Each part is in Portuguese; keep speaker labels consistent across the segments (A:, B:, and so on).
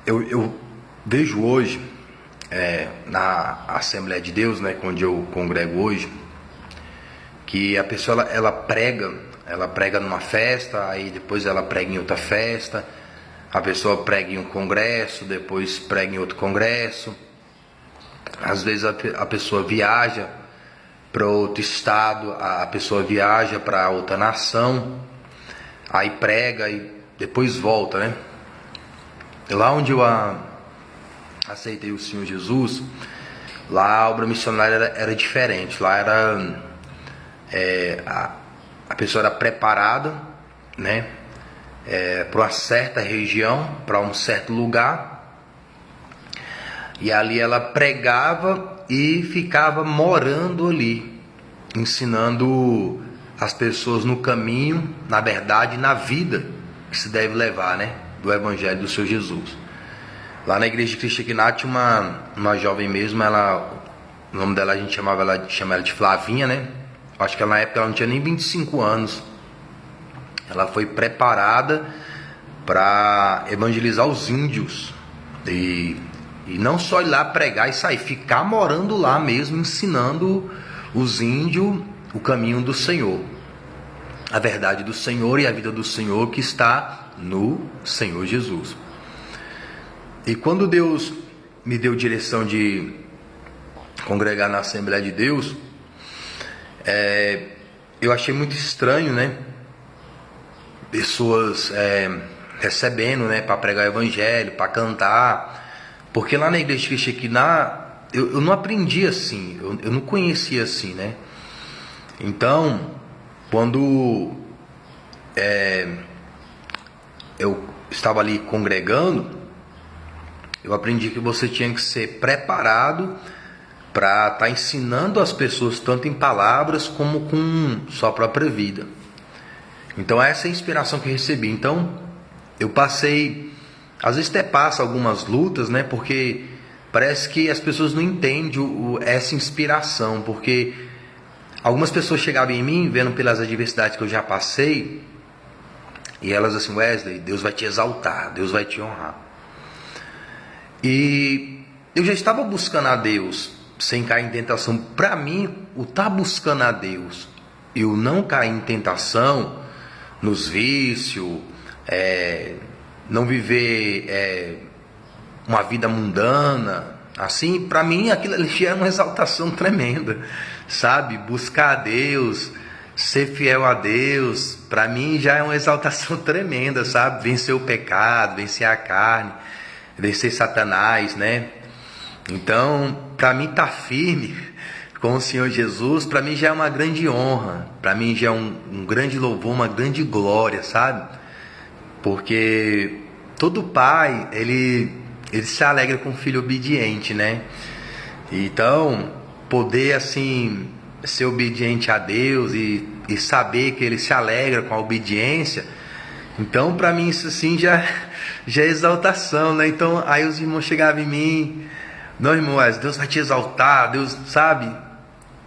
A: Eu vejo hoje, na Assembleia de Deus, né, onde eu congrego hoje, que a pessoa ela prega numa festa, aí depois ela prega em outra festa, a pessoa prega em um congresso, depois prega em outro congresso. Às vezes a pessoa viaja para outro estado, a pessoa viaja para outra nação, aí prega e depois volta, né? Lá onde eu aceitei o Senhor Jesus, lá a obra missionária era diferente. Lá a pessoa era preparada, né, para uma certa região, para um certo lugar, e ali ela pregava e ficava morando ali, ensinando as pessoas no caminho, na verdade, na vida que se deve levar, né, do Evangelho do Senhor Jesus. Lá na igreja de Cristo Ignat, uma jovem mesmo, o nome dela a gente chama ela de Flavinha, né? Acho que na época ela não tinha nem 25 anos. Ela foi preparada para evangelizar os índios. E não só ir lá pregar e sair, ficar morando lá mesmo, ensinando os índios o caminho do Senhor. A verdade do Senhor e a vida do Senhor que está no Senhor Jesus. E quando Deus me deu direção de congregar na Assembleia de Deus, eu achei muito estranho, né? Pessoas recebendo, né, para pregar o Evangelho, para cantar. Porque lá na igreja de Cristo aqui, eu não aprendi assim, eu não conhecia assim, né? Então, quando eu estava ali congregando, eu aprendi que você tinha que ser preparado para estar ensinando as pessoas tanto em palavras como com sua própria vida. Então essa é a inspiração que eu recebi. Então eu passei, às vezes até passa algumas lutas, né? Porque parece que as pessoas não entendem essa inspiração, porque algumas pessoas chegavam em mim vendo pelas adversidades que eu já passei, e elas assim: Wesley, Deus vai te exaltar, Deus vai te honrar. E eu já estava buscando a Deus sem cair em tentação. Para mim, o estar buscando a Deus e o não cair em tentação, nos vícios, não viver uma vida mundana, assim, para mim aquilo ali já é uma exaltação tremenda, sabe? Buscar a Deus, ser fiel a Deus, para mim já é uma exaltação tremenda, sabe? Vencer o pecado, vencer a carne, vencer Satanás, né? Então, para mim estar firme com o Senhor Jesus, para mim já é uma grande honra, para mim já é um grande louvor, uma grande glória, sabe? Porque todo pai, ele se alegra com o filho obediente, né? Então, poder assim ser obediente a Deus e saber que ele se alegra com a obediência, então para mim isso assim já é exaltação, né? Então aí os irmãos chegavam em mim: não, irmão, Deus vai te exaltar, Deus, sabe?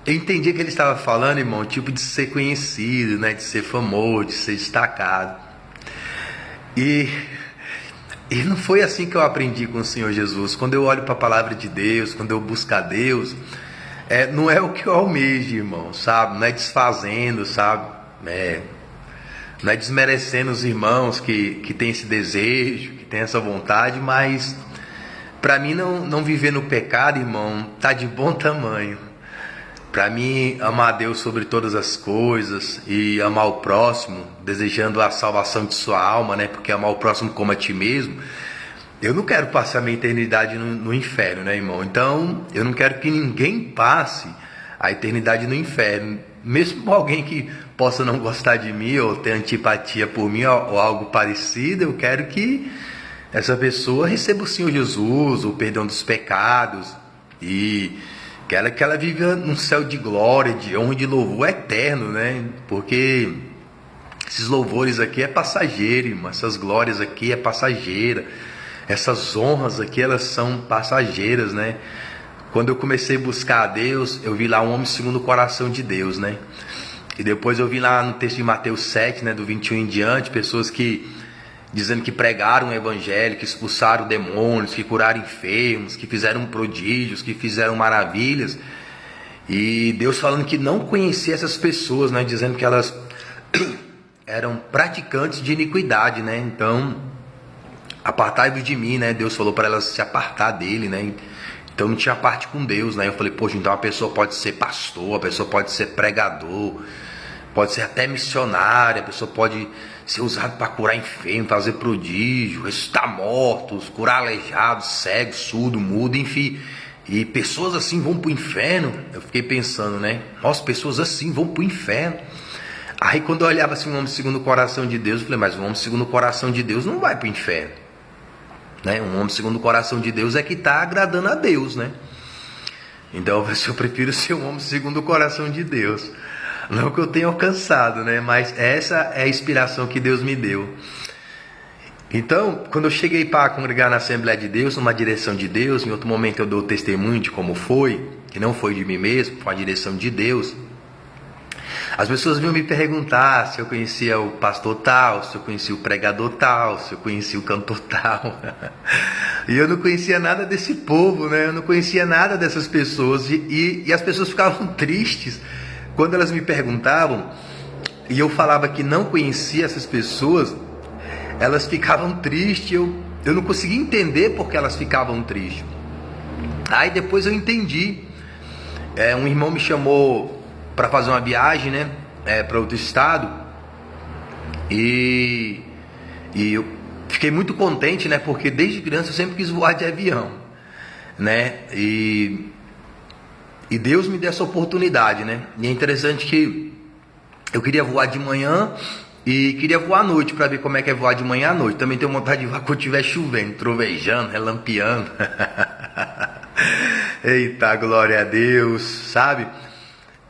A: Eu entendi que ele estava falando, irmão, tipo de ser conhecido, né? De ser famoso, de ser destacado. E não foi assim que eu aprendi com o Senhor Jesus. Quando eu olho para a palavra de Deus, quando eu busco a Deus, não é o que eu almejo, irmão, sabe? Não é desfazendo, sabe? Não é desmerecendo os irmãos que têm esse desejo, que têm essa vontade, mas para mim não viver no pecado, irmão, tá de bom tamanho. Para mim, amar a Deus sobre todas as coisas e amar o próximo, desejando a salvação de sua alma, né? Porque amar o próximo como a ti mesmo. Eu não quero passar minha eternidade no inferno, né, irmão? Então, eu não quero que ninguém passe a eternidade no inferno. Mesmo alguém que possa não gostar de mim ou ter antipatia por mim ou algo parecido, eu quero que essa pessoa receba o Senhor Jesus, o perdão dos pecados, e que ela viva num céu de glória, de honra e de louvor eterno, né? Porque esses louvores aqui é passageiro, irmão. Essas glórias aqui é passageira. Essas honras aqui, elas são passageiras, né? Quando eu comecei a buscar a Deus, eu vi lá um homem segundo o coração de Deus, né? E depois eu vi lá no texto de Mateus 7, né, do 21 em diante, pessoas que dizendo que pregaram o evangelho, que expulsaram demônios, que curaram enfermos, que fizeram prodígios, que fizeram maravilhas. E Deus falando que não conhecia essas pessoas, né? Dizendo que elas eram praticantes de iniquidade, né? Então, apartai-vos de mim, né? Deus falou para elas se apartar dele, né? Então não tinha parte com Deus, né? Eu falei, poxa, então a pessoa pode ser pastor, a pessoa pode ser pregador, pode ser até missionária, a pessoa pode ser usada para curar enfermo, fazer prodígio, ressuscitar mortos, curar aleijados, cegos, surdo, mudo, enfim. E pessoas assim vão para o inferno. Eu fiquei pensando, né? Nossa, pessoas assim vão para o inferno. Aí quando eu olhava assim, um homem segundo o coração de Deus, eu falei, mas um homem segundo o coração de Deus não vai para o inferno, né? Um homem segundo o coração de Deus é que está agradando a Deus, né? Então eu prefiro ser um homem segundo o coração de Deus. Não que eu tenha alcançado, né? Mas essa é a inspiração que Deus me deu. Então, quando eu cheguei para congregar na Assembleia de Deus, numa direção de Deus, em outro momento eu dou testemunho de como foi, que não foi de mim mesmo, foi a direção de Deus. As pessoas vinham me perguntar se eu conhecia o pastor tal, se eu conhecia o pregador tal, se eu conhecia o cantor tal. E eu não conhecia nada desse povo, né? Eu não conhecia nada dessas pessoas. E as pessoas ficavam tristes quando elas me perguntavam, e eu falava que não conhecia essas pessoas. Elas ficavam tristes, eu não conseguia entender porque elas ficavam tristes. Aí depois eu entendi. Um irmão me chamou para fazer uma viagem, né, para outro estado, e eu fiquei muito contente, né, porque desde criança eu sempre quis voar de avião, né, e Deus me deu essa oportunidade, né. E é interessante que eu queria voar de manhã e queria voar à noite, para ver como é que é voar de manhã à noite. Também tenho vontade de voar quando estiver chovendo, trovejando, relampeando. Eita, glória a Deus, sabe?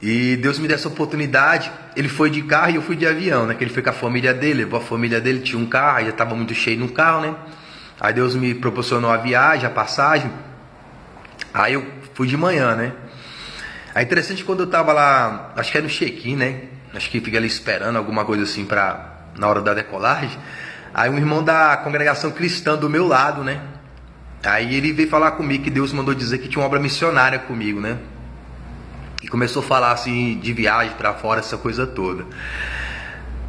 A: E Deus me deu essa oportunidade. Ele foi de carro e eu fui de avião, né? Que ele foi com a família dele. A família dele tinha um carro, já estava muito cheio no carro, né? Aí Deus me proporcionou a viagem, a passagem. Aí eu fui de manhã, né? Aí interessante, quando eu estava lá, acho que é no check-in, né? Acho que fica ali esperando alguma coisa assim na hora da decolagem. Aí um irmão da congregação cristã do meu lado, né? Aí ele veio falar comigo que Deus mandou dizer que tinha uma obra missionária comigo, né? E começou a falar assim de viagem para fora, essa coisa toda.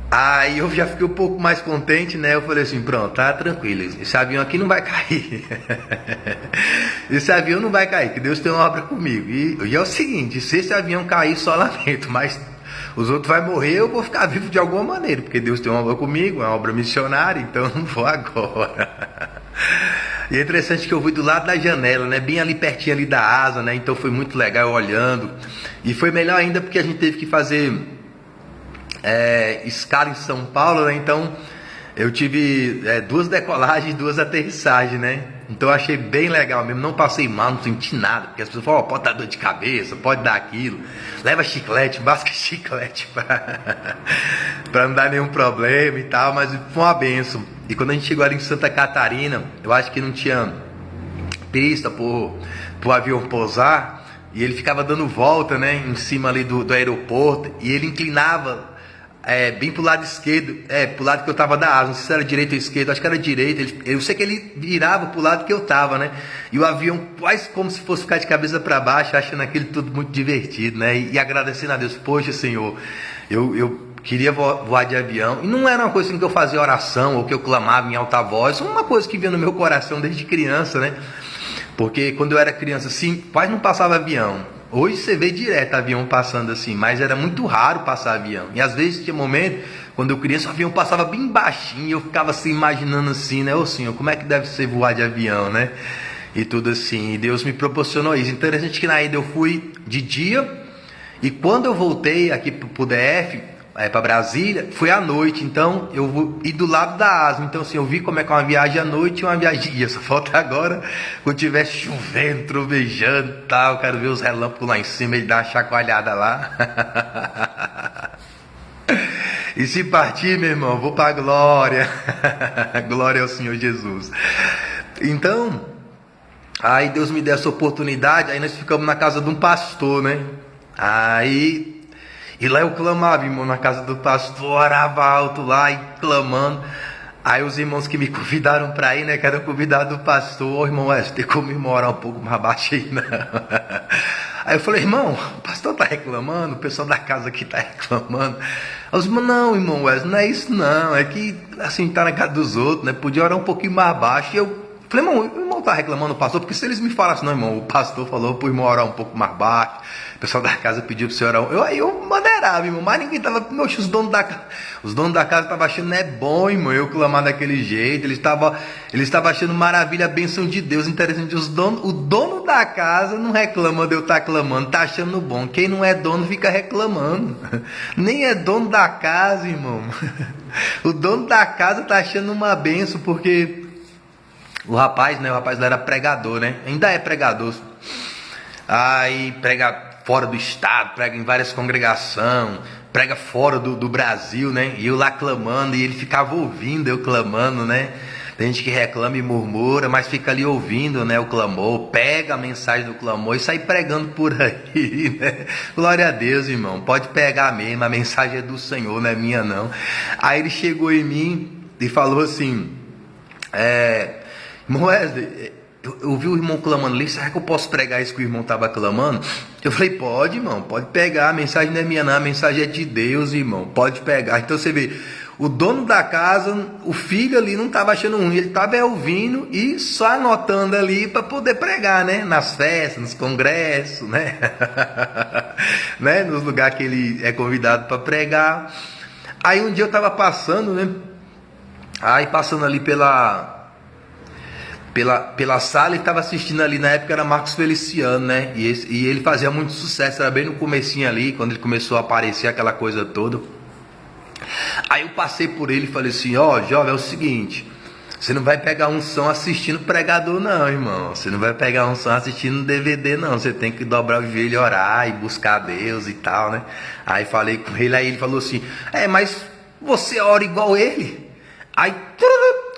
A: Aí eu já fiquei um pouco mais contente, né? Eu falei assim, pronto, tá tranquilo, esse avião aqui não vai cair. Esse avião não vai cair, que Deus tem uma obra comigo. E é o seguinte, se esse avião cair, só lamento, mas os outros vão morrer, eu vou ficar vivo de alguma maneira, porque Deus tem uma obra comigo, é uma obra missionária, então eu não vou agora. E é interessante que eu fui do lado da janela, né? Bem ali pertinho ali da asa, né? Então foi muito legal olhando. E foi melhor ainda porque a gente teve que fazer escala em São Paulo, né? Então eu tive 2 decolagens e 2 aterrissagens, né? Então eu achei bem legal mesmo. Não passei mal, não senti nada. Porque as pessoas falam, pode dar dor de cabeça, pode dar aquilo. Leva chiclete, basca chiclete para não dar nenhum problema e tal. Mas foi uma bênção. E quando a gente chegou ali em Santa Catarina, eu acho que não tinha pista pro avião pousar, e ele ficava dando volta, né, em cima ali do aeroporto, e ele inclinava bem pro lado esquerdo, pro lado que eu tava da asa, não sei se era direito ou esquerdo, acho que era direito, eu sei que ele virava pro lado que eu tava, né, e o avião quase como se fosse ficar de cabeça para baixo, achando aquilo tudo muito divertido, né, e agradecendo a Deus, poxa Senhor, eu queria voar de avião, e não era uma coisa assim que eu fazia oração, ou que eu clamava em alta voz, uma coisa que vinha no meu coração desde criança, né? Porque quando eu era criança, assim, quase não passava avião. Hoje você vê direto avião passando assim, mas era muito raro passar avião. E às vezes tinha momento, quando eu criança, o avião passava bem baixinho, e eu ficava assim, imaginando assim, né? Ô Senhor, como é que deve ser voar de avião, né? E tudo assim, e Deus me proporcionou isso. Interessante que na ida eu fui de dia, e quando eu voltei aqui pro DF, para Brasília, foi à noite. Então eu vou ir do lado da asa. Então assim, eu vi como é que é uma viagem à noite e uma viagem de dia. Só falta agora, quando estiver chovendo, trovejando e tal, quero ver os relâmpagos lá em cima e dar uma chacoalhada lá. E se partir, meu irmão, vou para a glória. Glória ao Senhor Jesus. Então, aí Deus me deu essa oportunidade. Aí nós ficamos na casa de um pastor, né? E lá eu clamava, irmão, na casa do pastor, orava alto lá e clamando. Aí os irmãos que me convidaram para ir, né, que eram convidados do pastor, ô irmão Wesley, tem como me morar um pouco mais baixo aí, não. Aí eu falei, irmão, o pastor tá reclamando, o pessoal da casa aqui tá reclamando. Aí os irmãos, não, irmão Wesley, não é isso não, é que assim, tá na casa dos outros, né, podia orar um pouquinho mais baixo. E eu falei, irmão, o irmão tá reclamando do pastor, porque se eles me falassem, não, irmão, o pastor falou pro irmão orar um pouco mais baixo, o pessoal da casa pediu pro senhor orar, aí eu maneirava, irmão, mas ninguém tava, oxe, os donos da casa estavam achando, não é bom, irmão, eu clamar daquele jeito, eles estavam achando maravilha, a bênção de Deus, interessante, o dono da casa não reclama de eu estar clamando, tá achando bom, quem não é dono fica reclamando, nem é dono da casa, irmão, o dono da casa tá achando uma bênção, porque o rapaz lá era pregador, né? Ainda é pregador. Aí prega fora do estado, prega em várias congregações, prega fora do Brasil, né? E eu lá clamando, e ele ficava ouvindo eu clamando, né? Tem gente que reclama e murmura, mas fica ali ouvindo, né, o clamor, pega a mensagem do clamor e sai pregando por aí, né? Glória a Deus, irmão. Pode pegar mesmo, a mensagem é do Senhor, não é minha não. Aí ele chegou em mim e falou assim, irmão Wesley, eu ouvi o irmão clamando ali, será que eu posso pregar isso que o irmão estava clamando? Eu falei, pode, irmão, pode pegar, a mensagem não é minha não, a mensagem é de Deus, irmão, pode pegar. Então você vê, o dono da casa, o filho ali não estava achando ruim, ele estava ouvindo e só anotando ali para poder pregar, né? Nas festas, nos congressos, né? Né? Nos lugares que ele é convidado para pregar. Aí um dia eu estava passando, né? Aí passando ali pela sala, e estava assistindo ali, na época era Marcos Feliciano, né? E ele fazia muito sucesso, era bem no comecinho ali, quando ele começou a aparecer, aquela coisa toda. Aí eu passei por ele e falei assim, jovem, é o seguinte, você não vai pegar unção assistindo pregador não, irmão. Você não vai pegar unção assistindo DVD não, você tem que dobrar o joelho e orar e buscar Deus e tal, né? Aí falei com ele, aí ele falou assim, mas você ora igual ele? Aí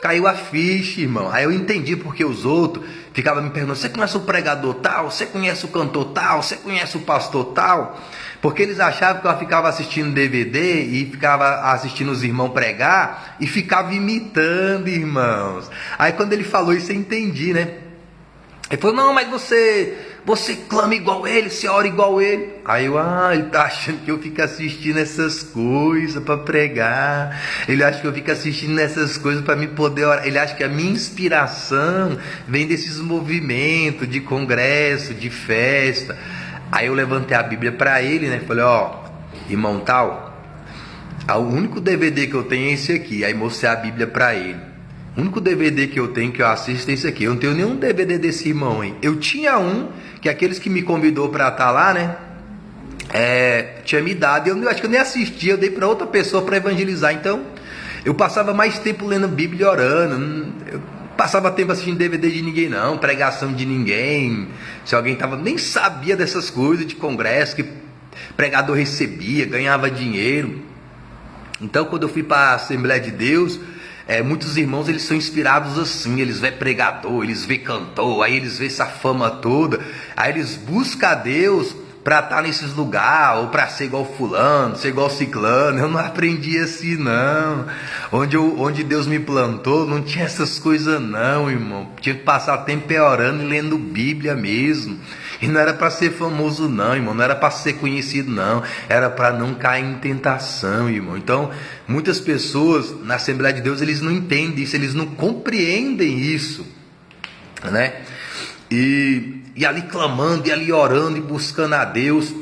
A: caiu a ficha, irmão. Aí eu entendi porque os outros ficavam me perguntando, você conhece o pregador tal? Você conhece o cantor tal? Você conhece o pastor tal? Porque eles achavam que eu ficava assistindo DVD e ficava assistindo os irmãos pregar e ficava imitando, irmãos. Aí quando ele falou isso eu entendi, né? Ele falou, não, mas você clama igual ele, você ora igual ele. Aí eu, ele tá achando que eu fico assistindo essas coisas para pregar. Ele acha que eu fico assistindo essas coisas para me poder orar. Ele acha que a minha inspiração vem desses movimentos de congresso, de festa. Aí eu levantei a Bíblia para ele, né? Falei, irmão tal, o único DVD que eu tenho é esse aqui. Aí mostrei a Bíblia para ele. O único DVD que eu tenho, que eu assisto, é esse aqui. Eu não tenho nenhum DVD desse irmão, hein? Eu tinha um, que aqueles que me convidou para estar lá, né? Tinha me dado. Eu acho que eu nem assisti, eu dei para outra pessoa para evangelizar. Então, eu passava mais tempo lendo Bíblia e orando. Eu passava tempo assistindo DVD de ninguém, não. Pregação de ninguém. Se alguém nem sabia dessas coisas de congresso, que pregador recebia, ganhava dinheiro. Então, quando eu fui para a Assembleia de Deus, muitos irmãos, eles são inspirados assim, eles vê pregador, eles vê cantor, aí eles vê essa fama toda, aí eles buscam a Deus para estar nesses lugares, ou para ser igual fulano, ser igual ciclano. Eu não aprendi assim não, onde Deus me plantou não tinha essas coisas não, irmão. Tinha que passar tempo orando e lendo Bíblia mesmo. E não era para ser famoso não, irmão, não era para ser conhecido não, era para não cair em tentação, irmão. Então, muitas pessoas na Assembleia de Deus, eles não entendem isso, eles não compreendem isso, né? E ali clamando, e ali orando, e buscando a Deus,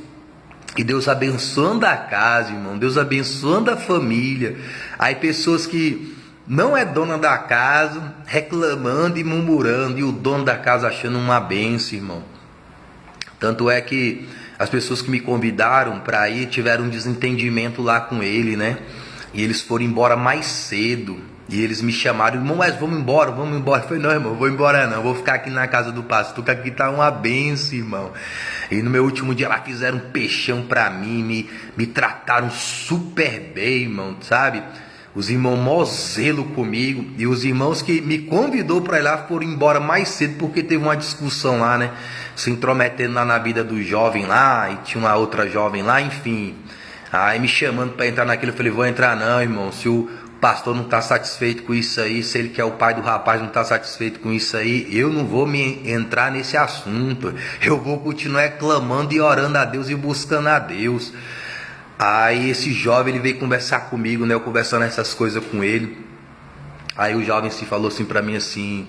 A: e Deus abençoando a casa, irmão, Deus abençoando a família. Aí pessoas que não é dona da casa, reclamando e murmurando, e o dono da casa achando uma bênção, irmão. Tanto é que as pessoas que me convidaram para ir tiveram um desentendimento lá com ele, né? E eles foram embora mais cedo. E eles me chamaram, irmão, mas vamos embora. Eu falei, não, irmão, vou embora não, vou ficar aqui na casa do pastor, que aqui tá uma benção, irmão. E no meu último dia lá fizeram um peixão para mim, me trataram super bem, irmão, sabe? Os irmãos mó zelo comigo, e os irmãos que me convidou para ir lá foram embora mais cedo, porque teve uma discussão lá, né? Se intrometendo lá na vida do jovem lá, e tinha uma outra jovem lá, enfim. Aí me chamando para entrar naquilo, eu falei, vou entrar não, irmão, se o pastor não está satisfeito com isso aí, se ele que é o pai do rapaz não está satisfeito com isso aí, eu não vou me entrar nesse assunto. Eu vou continuar clamando e orando a Deus e buscando a Deus. Aí esse jovem, ele veio conversar comigo, né? Eu conversando essas coisas com ele. Aí o jovem se falou assim para mim assim: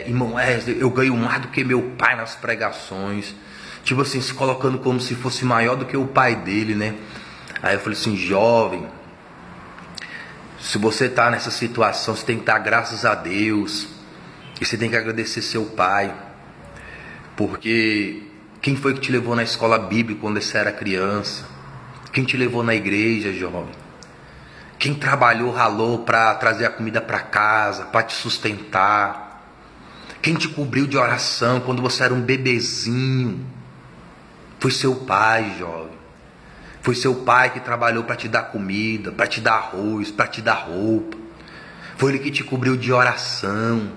A: irmão Wesley, eu ganho mais do que meu pai nas pregações. Tipo assim, se colocando como se fosse maior do que o pai dele, né? Aí eu falei assim: jovem, se você está nessa situação, você tem que dar graças a Deus. E você tem que agradecer seu pai. Porque quem foi que te levou na escola bíblica quando você era criança? Quem te levou na igreja, jovem? Quem trabalhou, ralou para trazer a comida para casa, para te sustentar? Quem te cobriu de oração quando você era um bebezinho? Foi seu pai, jovem. Foi seu pai que trabalhou para te dar comida, para te dar arroz, para te dar roupa. Foi ele que te cobriu de oração.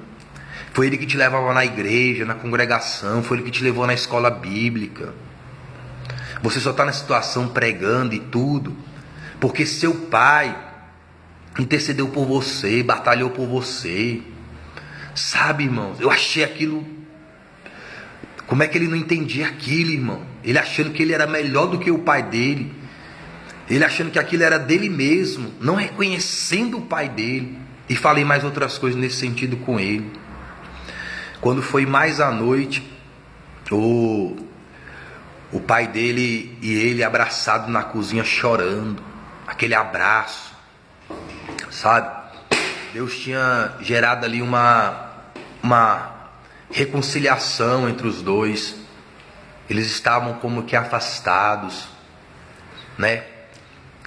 A: Foi ele que te levava na igreja, na congregação. Foi ele que te levou na escola bíblica. Você só está na situação pregando e tudo porque seu pai intercedeu por você, batalhou por você. Sabe, irmãos, eu achei aquilo... Como é que ele não entendia aquilo, irmão? Ele achando que ele era melhor do que o pai dele. Ele achando que aquilo era dele mesmo, não reconhecendo o pai dele. E falei mais outras coisas nesse sentido com ele. Quando foi mais à noite, o pai dele e ele abraçado na cozinha chorando. Aquele abraço, sabe? Deus tinha gerado ali uma reconciliação entre os dois. Eles estavam como que afastados, né?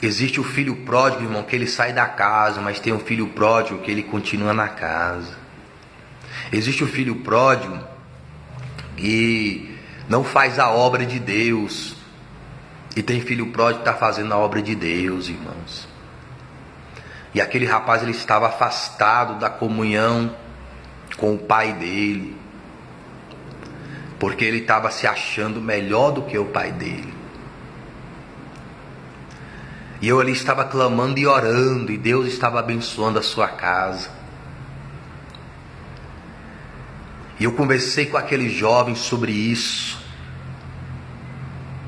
A: Existe o filho pródigo, irmão, que ele sai da casa, mas tem o filho pródigo que ele continua na casa. Existe o filho pródigo que não faz a obra de Deus, e tem filho pródigo que está fazendo a obra de Deus, irmãos. E aquele rapaz, ele estava afastado da comunhão com o pai dele, porque ele estava se achando melhor do que o pai dele. E eu ali estava clamando e orando, e Deus estava abençoando a sua casa. E eu conversei com aquele jovem sobre isso.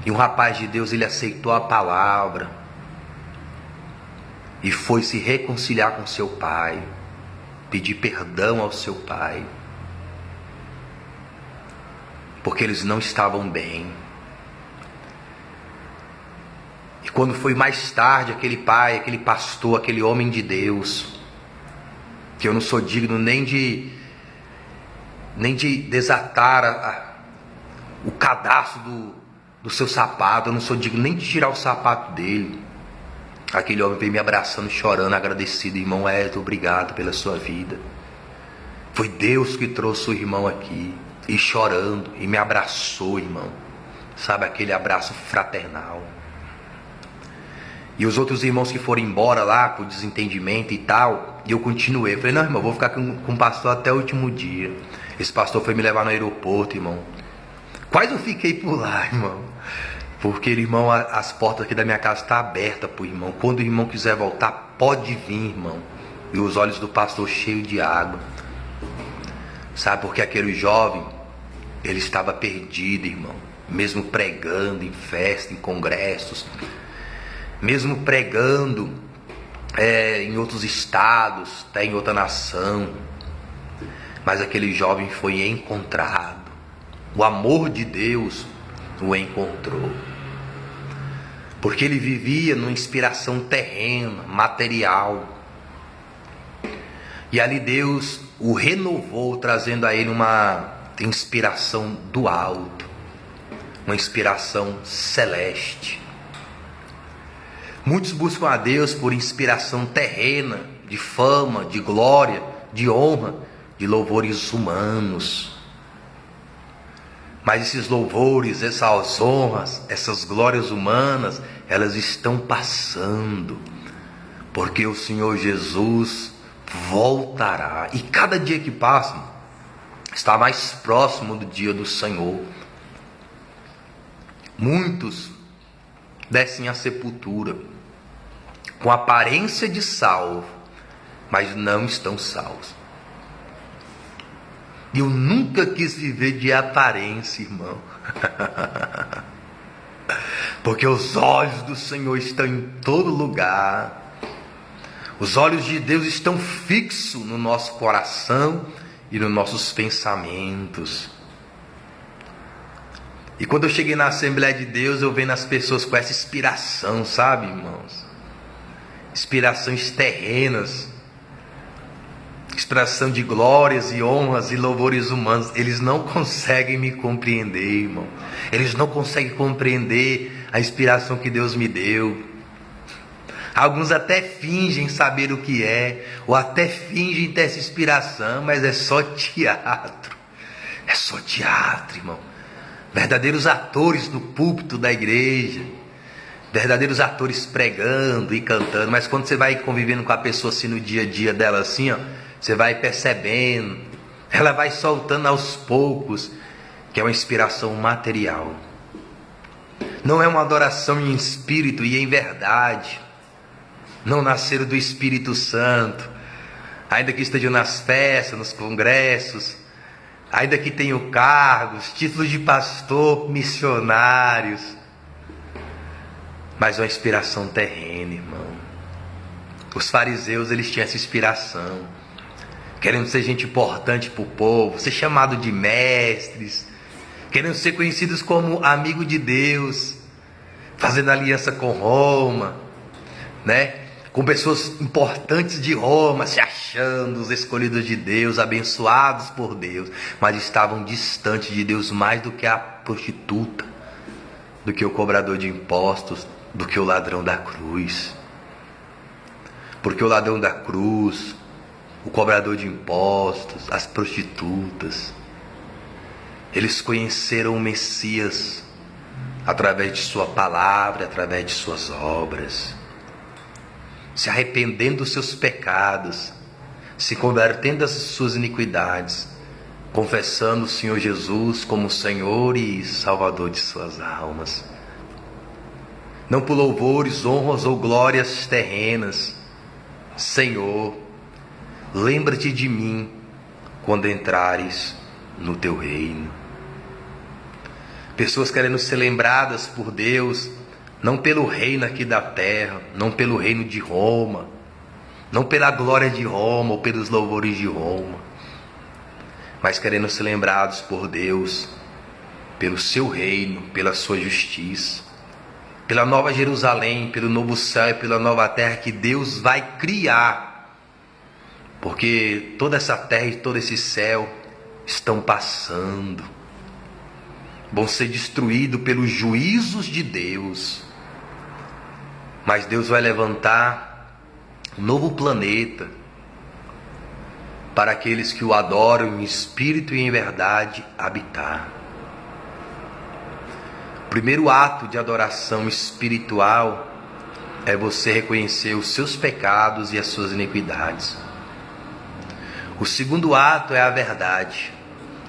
A: E um rapaz de Deus, ele aceitou a palavra e foi se reconciliar com seu pai, pedir perdão ao seu pai, porque eles não estavam bem. E quando foi mais tarde, aquele pai, aquele pastor, aquele homem de Deus, que eu não sou digno nem de desatar o cadastro do seu sapato, eu não sou digno nem de tirar o sapato dele. Aquele homem veio me abraçando, chorando, agradecido: irmão Wesley, obrigado pela sua vida. Foi Deus que trouxe o irmão aqui. E chorando, e me abraçou, irmão. Sabe, aquele abraço fraternal. E os outros irmãos que foram embora lá por desentendimento e tal, e eu continuei. Eu falei: não, irmão, vou ficar com o pastor até o último dia. Esse pastor foi me levar no aeroporto, irmão. Quase eu fiquei por lá, irmão. Porque, irmão, as portas aqui da minha casa estão abertas pro irmão. Quando o irmão quiser voltar, pode vir, irmão. E os olhos do pastor cheios de água. Sabe, porque aquele jovem, ele estava perdido, irmão. Mesmo pregando em festa, em congressos. Mesmo pregando em outros estados, até em outra nação. Mas aquele jovem foi encontrado. O amor de Deus o encontrou. Porque ele vivia numa inspiração terrena, material. E ali Deus o renovou, trazendo a ele uma inspiração do alto. Uma inspiração celeste. Muitos buscam a Deus por inspiração terrena, de fama, de glória, de honra, de louvores humanos. Mas esses louvores, essas honras, essas glórias humanas, elas estão passando. Porque o Senhor Jesus voltará. E cada dia que passa, está mais próximo do dia do Senhor. Muitos descem à sepultura com aparência de salvo, mas não estão salvos. E eu nunca quis viver de aparência, irmão. Porque os olhos do Senhor estão em todo lugar. Os olhos de Deus estão fixos no nosso coração e nos nossos pensamentos. E quando eu cheguei na Assembleia de Deus, eu vendo as pessoas com essa inspiração, sabe, irmãos? Inspirações terrenas, inspiração de glórias e honras e louvores humanos. Eles não conseguem me compreender, irmão. Eles não conseguem compreender a inspiração que Deus me deu. Alguns até fingem saber o que é, ou até fingem ter essa inspiração, mas é só teatro. É só teatro, irmão. Verdadeiros atores no púlpito da igreja, verdadeiros atores pregando e cantando. Mas quando você vai convivendo com a pessoa assim no dia a dia dela assim, ó, você vai percebendo, ela vai soltando aos poucos que é uma inspiração material. Não é uma adoração em espírito e em verdade. Não nasceram do Espírito Santo, ainda que estejam nas festas, nos congressos, ainda que tenham cargos, títulos de pastor, missionários, mas uma inspiração terrena, irmão. Os fariseus, eles tinham essa inspiração, querendo ser gente importante para o povo, ser chamado de mestres, querendo ser conhecidos como amigo de Deus, fazendo aliança com Roma, né? Com pessoas importantes de Roma, se achando os escolhidos de Deus, abençoados por Deus, mas estavam distantes de Deus mais do que a prostituta, do que o cobrador de impostos, do que o ladrão da cruz. Porque o ladrão da cruz, o cobrador de impostos, as prostitutas, eles conheceram o Messias através de sua palavra, através de suas obras, se arrependendo dos seus pecados, se convertendo das suas iniquidades, confessando o Senhor Jesus como Senhor e Salvador de suas almas. Não por louvores, honras ou glórias terrenas. Senhor, lembra-te de mim quando entrares no teu reino. Pessoas querendo ser lembradas por Deus, não pelo reino aqui da terra, não pelo reino de Roma, não pela glória de Roma ou pelos louvores de Roma, mas querendo ser lembrados por Deus, pelo seu reino, pela sua justiça, pela nova Jerusalém, pelo novo céu e pela nova terra que Deus vai criar, porque toda essa terra e todo esse céu estão passando, vão ser destruídos pelos juízos de Deus. Mas Deus vai levantar um novo planeta para aqueles que o adoram em espírito e em verdade habitar. O primeiro ato de adoração espiritual é você reconhecer os seus pecados e as suas iniquidades. O segundo ato é a verdade,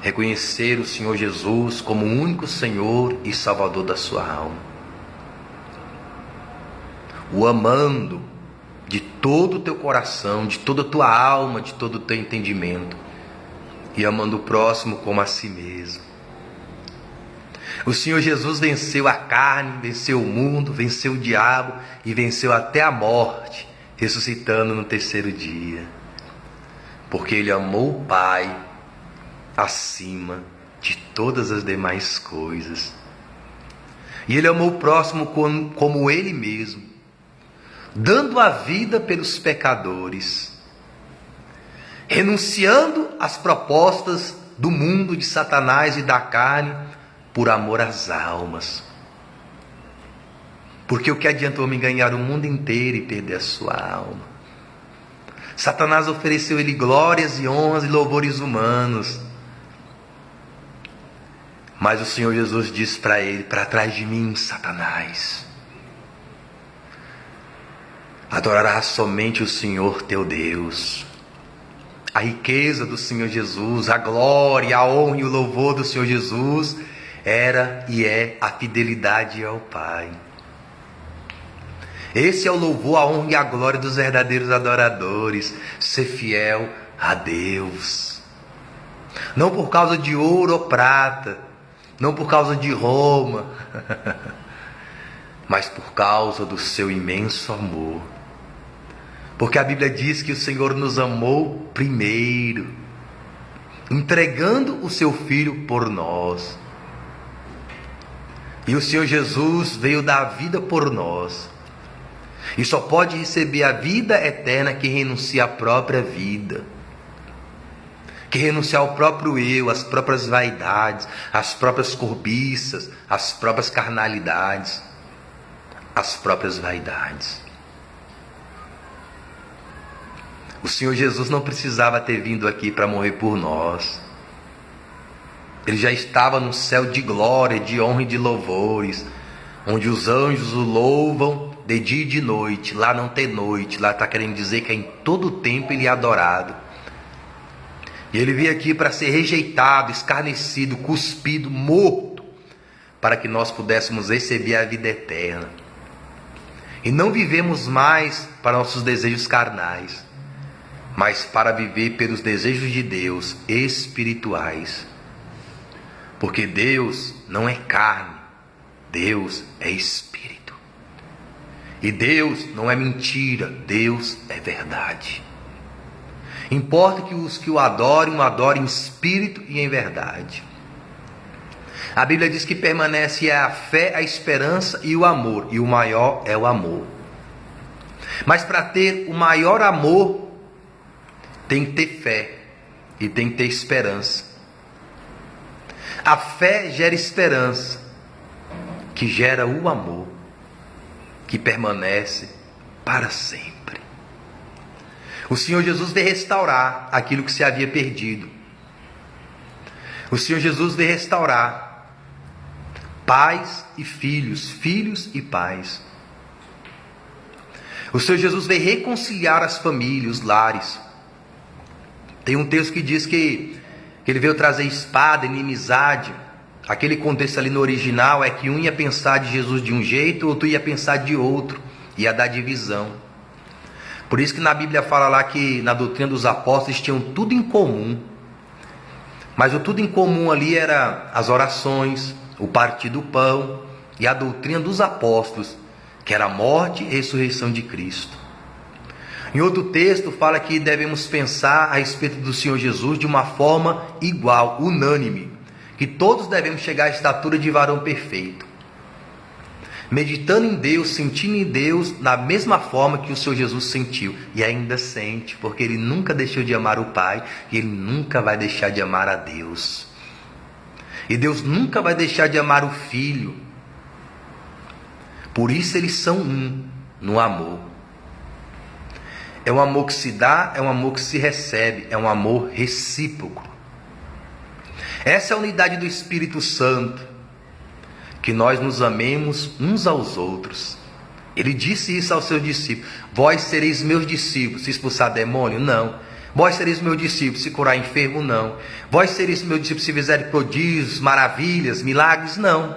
A: reconhecer o Senhor Jesus como o único Senhor e Salvador da sua alma. O amando de todo o teu coração, de toda a tua alma, de todo o teu entendimento, e amando o próximo como a si mesmo. O Senhor Jesus venceu a carne, venceu o mundo, venceu o diabo e venceu até a morte, ressuscitando no terceiro dia, porque Ele amou o Pai acima de todas as demais coisas, e Ele amou o próximo como Ele mesmo, dando a vida pelos pecadores, renunciando às propostas do mundo, de Satanás e da carne, por amor às almas. Porque o que adianta o homem ganhar o mundo inteiro e perder a sua alma? Satanás ofereceu ele glórias e honras e louvores humanos, mas o Senhor Jesus disse para ele: para trás de mim, Satanás. Adorarás somente o Senhor teu Deus. A riqueza do Senhor Jesus, a glória, a honra e o louvor do Senhor Jesus era e é a fidelidade ao Pai. Esse é o louvor, a honra e a glória dos verdadeiros adoradores. Ser fiel a Deus. Não por causa de ouro ou prata, não por causa de Roma, mas por causa do seu imenso amor. Porque a Bíblia diz que o Senhor nos amou primeiro, entregando o seu Filho por nós. E o Senhor Jesus veio dar a vida por nós. E só pode receber a vida eterna quem renuncia à própria vida. Que renunciar ao próprio eu, às próprias vaidades, às próprias cobiças, às próprias carnalidades, às próprias vaidades. O Senhor Jesus não precisava ter vindo aqui para morrer por nós. Ele já estava no céu de glória, de honra e de louvores, onde os anjos o louvam de dia e de noite. Lá não tem noite, lá está querendo dizer que em todo tempo ele é adorado. E ele veio aqui para ser rejeitado, escarnecido, cuspido, morto, para que nós pudéssemos receber a vida eterna. E não vivemos mais para nossos desejos carnais, mas para viver pelos desejos de Deus, espirituais. Porque Deus não é carne, Deus é espírito. E Deus não é mentira, Deus é verdade. Importa que os que o adorem em espírito e em verdade. A Bíblia diz que permanece a fé, a esperança e o amor. E o maior é o amor. Mas para ter o maior amor, tem que ter fé e tem que ter esperança. A fé gera esperança, que gera o amor, que permanece para sempre. O Senhor Jesus veio restaurar aquilo que se havia perdido. O Senhor Jesus veio restaurar pais e filhos, filhos e pais. O Senhor Jesus veio reconciliar as famílias, os lares. Tem um texto que diz que ele veio trazer espada, inimizade. Aquele contexto ali no original é que um ia pensar de Jesus de um jeito, o outro ia pensar de outro, ia dar divisão. Por isso que na Bíblia fala lá que na doutrina dos apóstolos tinham tudo em comum. Mas o tudo em comum ali era as orações, o partir do pão e a doutrina dos apóstolos, que era a morte e ressurreição de Cristo. Em outro texto fala que devemos pensar a respeito do Senhor Jesus de uma forma igual, unânime, que todos devemos chegar à estatura de varão perfeito. Meditando em Deus, sentindo em Deus da mesma forma que o Senhor Jesus sentiu. E ainda sente, porque Ele nunca deixou de amar o Pai e Ele nunca vai deixar de amar a Deus. E Deus nunca vai deixar de amar o Filho. Por isso eles são um no amor. É um amor que se dá, é um amor que se recebe, é um amor recíproco. Essa é a unidade do Espírito Santo. Que nós nos amemos uns aos outros. Ele disse isso aos seus discípulos. Vós sereis meus discípulos se expulsar demônio? Não. Vós sereis meus discípulos se curar enfermo? Não. Vós sereis meus discípulos se fizerem prodígios, maravilhas, milagres? Não.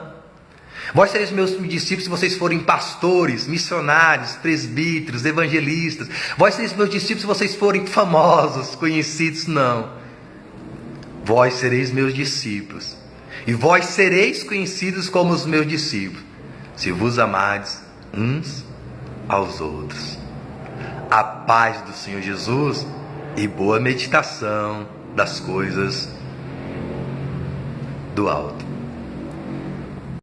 A: Vós sereis meus discípulos se vocês forem pastores, missionários, presbíteros, evangelistas. Vós sereis meus discípulos se vocês forem famosos, conhecidos? Não. Vós sereis meus discípulos. E vós sereis conhecidos como os meus discípulos, se vos amardes uns aos outros. A paz do Senhor Jesus e boa meditação das coisas do alto.